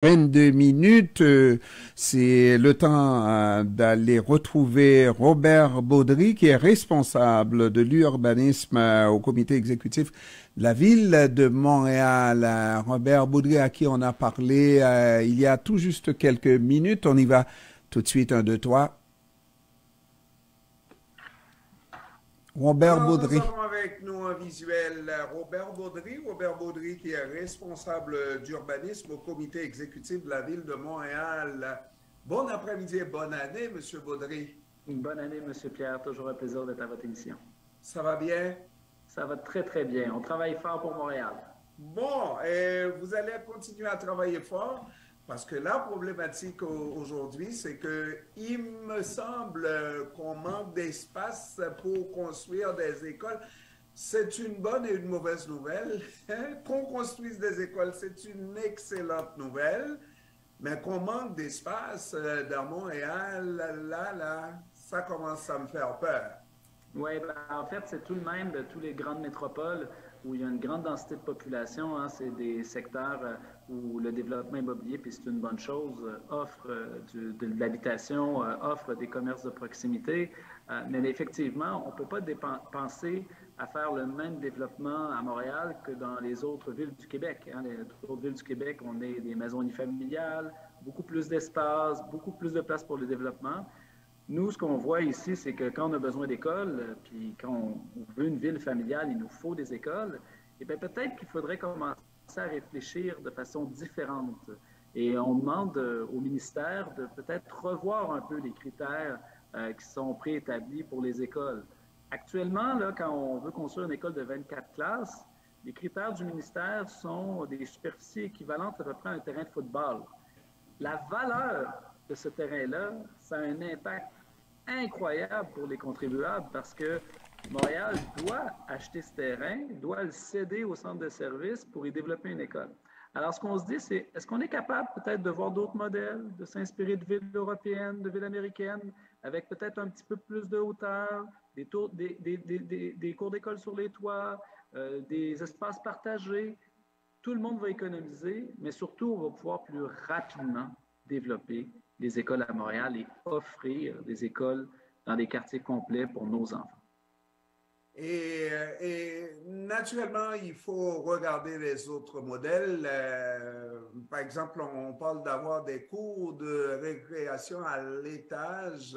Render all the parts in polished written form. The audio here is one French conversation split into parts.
22 minutes, c'est le temps d'aller retrouver Robert Baudry, qui est responsable de l'urbanisme au comité exécutif de la ville de Montréal. Robert Baudry, à qui on a parlé il y a tout juste quelques minutes. On y va tout de suite, un, deux, trois. Robert Alors, nous Baudry. avons avec nous en visuel Robert Baudry. Robert Baudry qui est responsable d'urbanisme au comité exécutif de la ville de Montréal. Bon après-midi et bonne année, Monsieur Baudry. Une bonne année, Monsieur Pierre. Toujours un plaisir d'être à votre émission. Ça va bien? Ça va très, très bien. On travaille fort pour Montréal. Bon, et vous allez continuer à travailler fort parce que la problématique aujourd'hui, c'est que il me semble qu'on manque d'espace pour construire des écoles. C'est une bonne et une mauvaise nouvelle. Qu'on construise des écoles, c'est une excellente nouvelle, mais qu'on manque d'espace dans Montréal, ça commence à me faire peur. Oui, ben, en fait, c'est tout le même de toutes les grandes métropoles où il y a une grande densité de population. Hein. C'est des secteurs où le développement immobilier, puis c'est une bonne chose, offre de l'habitation, offre des commerces de proximité. Mais effectivement, on ne peut pas penser à faire le même développement à Montréal que dans les autres villes du Québec. Hein. Les autres villes du Québec, on a des maisons unifamiliales, beaucoup plus d'espace, beaucoup plus de place pour le développement. Nous, ce qu'on voit ici, c'est que quand on a besoin d'écoles, puis quand on veut une ville familiale, il nous faut des écoles, et bien peut-être qu'il faudrait commencer à réfléchir de façon différente. Et on demande au ministère de peut-être revoir un peu les critères qui sont préétablis pour les écoles. Actuellement, là, quand on veut construire une école de 24 classes, les critères du ministère sont des superficies équivalentes à peu près à un terrain de football. La valeur de ce terrain-là, ça a un impact incroyable pour les contribuables parce que Montréal doit acheter ce terrain, doit le céder au centre de services pour y développer une école. Alors, ce qu'on se dit, c'est est-ce qu'on est capable peut-être de voir d'autres modèles, de s'inspirer de villes européennes, de villes américaines, avec peut-être un petit peu plus de hauteur, des cours d'école sur les toits, des espaces partagés. Tout le monde va économiser, mais surtout, on va pouvoir plus rapidement développer les écoles à Montréal et offrir des écoles dans des quartiers complets pour nos enfants. Et naturellement, il faut regarder les autres modèles. Par exemple, on parle d'avoir des cours de récréation à l'étage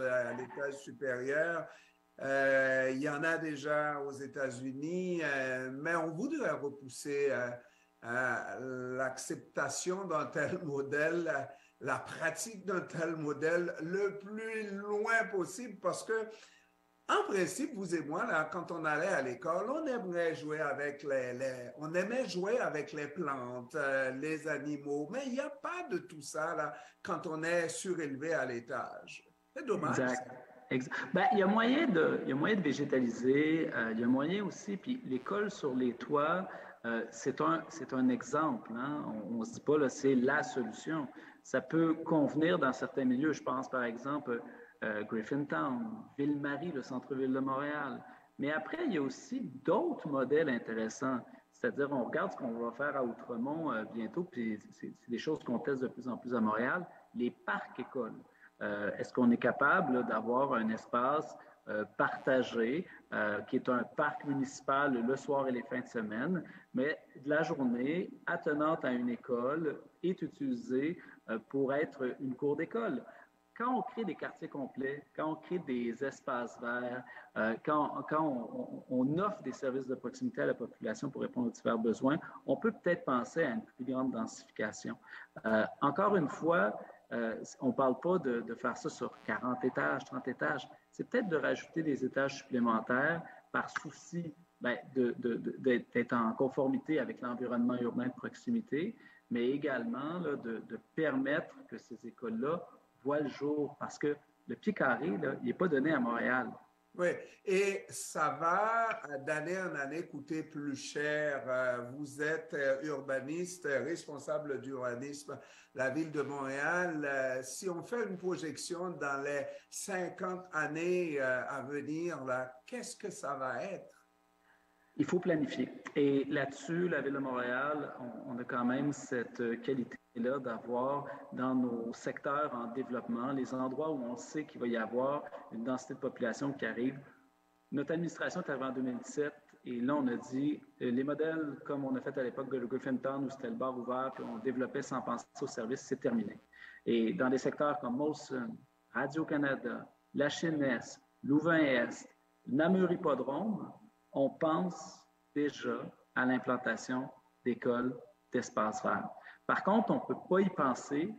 supérieur. Il y en a déjà aux États-Unis, mais on voudrait repousser l'acceptation d'un tel modèle, la pratique d'un tel modèle le plus loin possible parce que en principe, vous et moi, là, quand on allait à l'école, on aimerait jouer avec on aimait jouer avec les plantes, les animaux, mais il n'y a pas de tout ça là quand on est surélevé à l'étage. C'est dommage. Exact. Exact. Ben, il y a moyen de végétaliser, il y a moyen aussi, puis l'école sur les toits, c'est un exemple. Hein? On ne se dit pas, là, c'est la solution. Ça peut convenir dans certains milieux. Je pense, par exemple, Griffintown, Ville-Marie, le centre-ville de Montréal. Mais après, il y a aussi d'autres modèles intéressants. C'est-à-dire, on regarde ce qu'on va faire à Outremont bientôt, puis c'est des choses qu'on teste de plus en plus à Montréal, les parcs écoles. Est-ce qu'on est capable d'avoir un espace partagé, qui est un parc municipal le soir et les fins de semaine, mais de la journée, attenante à une école, est utilisée pour être une cour d'école? Quand on crée des quartiers complets, quand on crée des espaces verts, quand on offre des services de proximité à la population pour répondre aux divers besoins, on peut peut-être penser à une plus grande densification. Encore une fois, on ne parle pas de faire ça sur 40 étages, 30 étages. C'est peut-être de rajouter des étages supplémentaires par souci ben, d'être en conformité avec l'environnement urbain de proximité, mais également là, de permettre que ces écoles-là voient le jour. Parce que le pied carré, là, il n'est pas donné à Montréal. Oui, et ça va d'année en année coûter plus cher. Vous êtes urbaniste, responsable d'urbanisme, la ville de Montréal. Si on fait une projection dans les 50 années à venir, là, qu'est-ce que ça va être? Il faut planifier. Et là-dessus, la Ville de Montréal, on a quand même cette qualité là d'avoir dans nos secteurs en développement, les endroits où on sait qu'il va y avoir une densité de population qui arrive. Notre administration est arrivée en 2017 et là, on a dit les modèles comme on a fait à l'époque de Griffintown où c'était le bar ouvert puis on développait sans penser au service, c'est terminé. Et dans des secteurs comme Molson, Radio-Canada, La Chine-Est, Louvain-Est, Namur Hippodrome, on pense déjà à l'implantation d'écoles d'espaces verts. Par contre, on ne peut pas y penser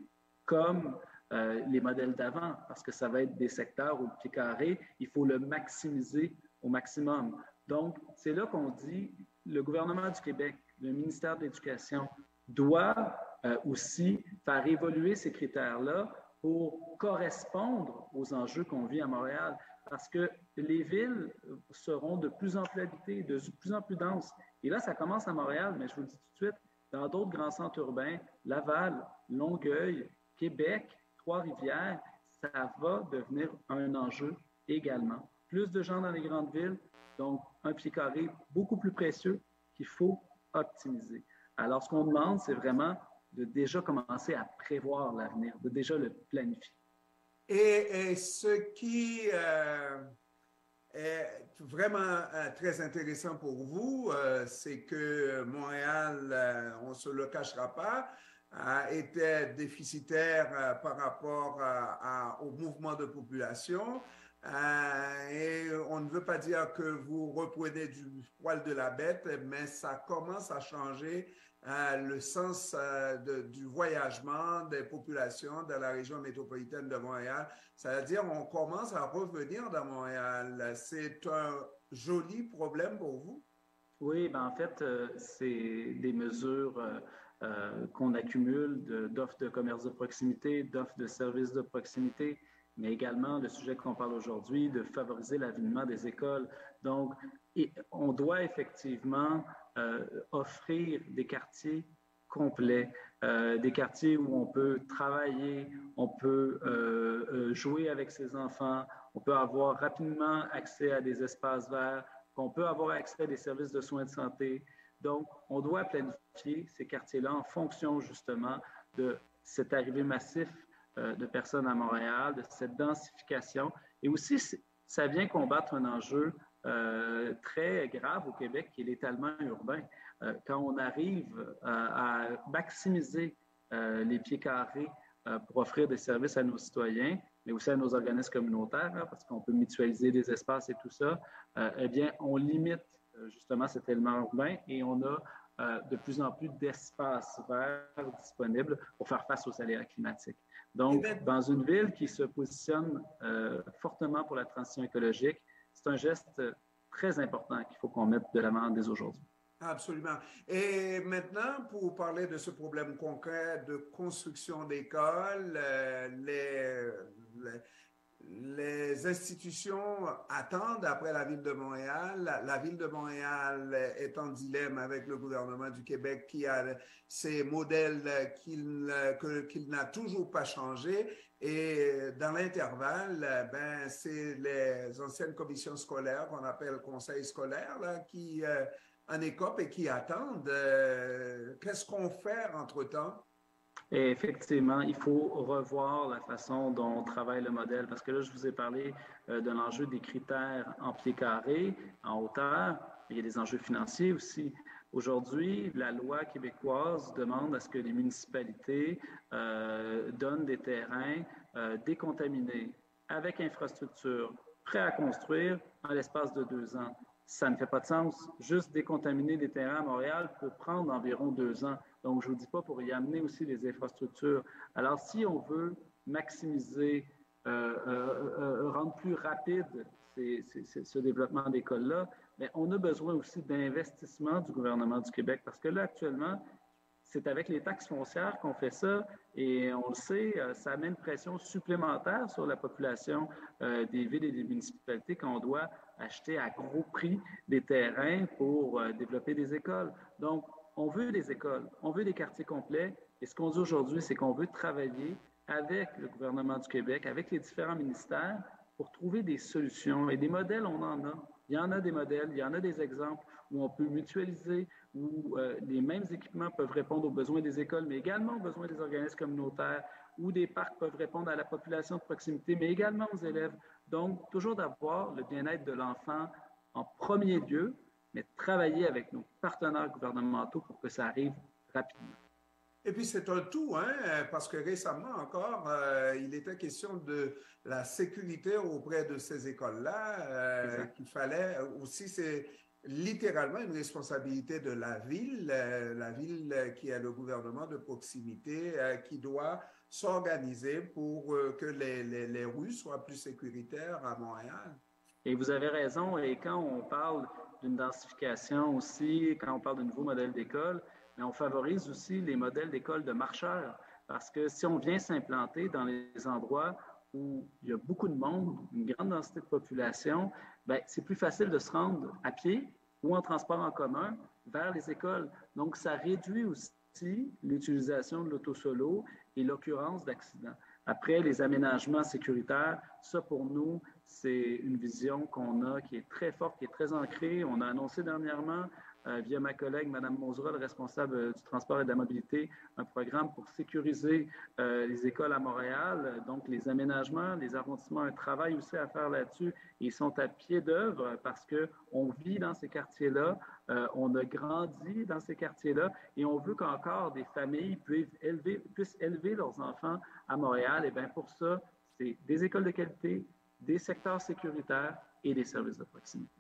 comme les modèles d'avant, parce que ça va être des secteurs où le pied carré, il faut le maximiser au maximum. Donc, c'est là qu'on dit, le gouvernement du Québec, le ministère de l'Éducation doit aussi faire évoluer ces critères-là pour correspondre aux enjeux qu'on vit à Montréal, parce que les villes seront de plus en plus habitées, de plus en plus denses. Et là, ça commence à Montréal, mais je vous le dis tout de suite, dans d'autres grands centres urbains, Laval, Longueuil, Québec, Trois-Rivières, ça va devenir un enjeu également. Plus de gens dans les grandes villes, donc un pied carré beaucoup plus précieux qu'il faut optimiser. Alors, ce qu'on demande, c'est vraiment de déjà commencer à prévoir l'avenir, de déjà le planifier. Et ce qui est vraiment très intéressant pour vous, c'est que Montréal, on ne se le cachera pas, était déficitaire par rapport au mouvement de population. Et on ne veut pas dire que vous reprenez du poil de la bête, mais ça commence à changer le sens du voyagement des populations dans la région métropolitaine de Montréal. C'est-à-dire on commence à revenir dans Montréal. C'est un joli problème pour vous? Oui, ben en fait, c'est des mesures qu'on accumule d'offres de commerce de proximité, d'offres de services de proximité, mais également le sujet qu'on parle aujourd'hui, de favoriser l'avènement des écoles. Donc, on doit effectivement offrir des quartiers complets, des quartiers où on peut travailler, on peut jouer avec ses enfants, on peut avoir rapidement accès à des espaces verts, qu'on peut avoir accès à des services de soins de santé. Donc, on doit planifier ces quartiers-là en fonction justement de cette arrivée massive de personnes à Montréal, de cette densification. Et aussi, ça vient combattre un enjeu très grave au Québec, qui est l'étalement urbain. Quand on arrive à maximiser les pieds carrés pour offrir des services à nos citoyens, mais aussi à nos organismes communautaires, hein, parce qu'on peut mutualiser des espaces et tout ça, eh bien, on limite justement cet élément urbain et on a de plus en plus d'espaces verts disponibles pour faire face aux aléas climatiques. Donc, dans une ville qui se positionne fortement pour la transition écologique, c'est un geste très important qu'il faut qu'on mette de l'avant dès aujourd'hui. Absolument. Et maintenant, pour parler de ce problème concret de construction d'écoles, les institutions attendent après la Ville de Montréal. La Ville de Montréal est en dilemme avec le gouvernement du Québec qui a ces modèles qu'il n'a toujours pas changés. Et dans l'intervalle, ben, c'est les anciennes commissions scolaires qu'on appelle conseils scolaires là, qui en écopent et qui attendent. Qu'est-ce qu'on fait entre-temps? Et effectivement, il faut revoir la façon dont on travaille le modèle, parce que là, je vous ai parlé de l'enjeu des critères en pied carré, en hauteur, mais il y a des enjeux financiers aussi. Aujourd'hui, la loi québécoise demande à ce que les municipalités donnent des terrains décontaminés, avec infrastructure, prêts à construire en l'espace de 2 ans. Ça ne fait pas de sens. Juste décontaminer des terrains à Montréal peut prendre environ 2 ans. Donc, je ne vous dis pas pour y amener aussi des infrastructures. Alors, si on veut maximiser, rendre plus rapide ce développement d'écoles-là, mais on a besoin aussi d'investissement du gouvernement du Québec parce que là, actuellement, c'est avec les taxes foncières qu'on fait ça et on le sait, ça met une pression supplémentaire sur la population des villes et des municipalités quand on doit acheter à gros prix des terrains pour développer des écoles. Donc, on veut des écoles, on veut des quartiers complets et ce qu'on dit aujourd'hui, c'est qu'on veut travailler avec le gouvernement du Québec, avec les différents ministères pour trouver des solutions et des modèles, on en a. Il y en a des modèles, il y en a des exemples où on peut mutualiser, où les mêmes équipements peuvent répondre aux besoins des écoles, mais également aux besoins des organismes communautaires, où des parcs peuvent répondre à la population de proximité, mais également aux élèves. Donc, toujours d'avoir le bien-être de l'enfant en premier lieu, mais travailler avec nos partenaires gouvernementaux pour que ça arrive rapidement. Et puis c'est un tout, hein, parce que récemment encore, il était question de la sécurité auprès de ces écoles-là, qu'il fallait aussi, c'est littéralement une responsabilité de la ville qui est le gouvernement de proximité, qui doit s'organiser pour que les rues soient plus sécuritaires à Montréal. Et vous avez raison, et quand on parle d'une densification aussi, quand on parle de nouveaux modèles d'école, mais on favorise aussi les modèles d'école de marcheurs, parce que si on vient s'implanter dans les endroits où il y a beaucoup de monde, une grande densité de population, bien, c'est plus facile de se rendre à pied ou en transport en commun vers les écoles. Donc, ça réduit aussi l'utilisation de l'auto-solo et l'occurrence d'accidents. Après, les aménagements sécuritaires, ça pour nous, c'est une vision qu'on a qui est très forte, qui est très ancrée. On a annoncé dernièrement, via ma collègue, Mme Mauserol, responsable du transport et de la mobilité, un programme pour sécuriser les écoles à Montréal. Donc, les aménagements, les arrondissements, un travail aussi à faire là-dessus. Ils sont à pied d'œuvre parce qu'on vit dans ces quartiers-là, on a grandi dans ces quartiers-là et on veut qu'encore des familles puissent élever leurs enfants à Montréal. Et bien, pour ça, c'est des écoles de qualité, des secteurs sécuritaires et des services de proximité.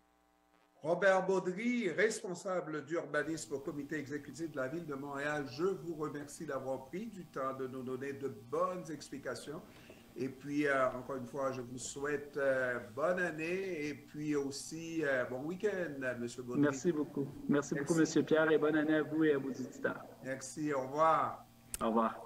Robert Baudry, responsable d'urbanisme au comité exécutif de la Ville de Montréal, je vous remercie d'avoir pris du temps de nous donner de bonnes explications. Et puis, encore une fois, je vous souhaite bonne année et puis aussi bon week-end, M. Baudry. Merci beaucoup. Merci beaucoup, M. Pierre, et bonne année à vous et à vos auditeurs. Merci, au revoir. Au revoir.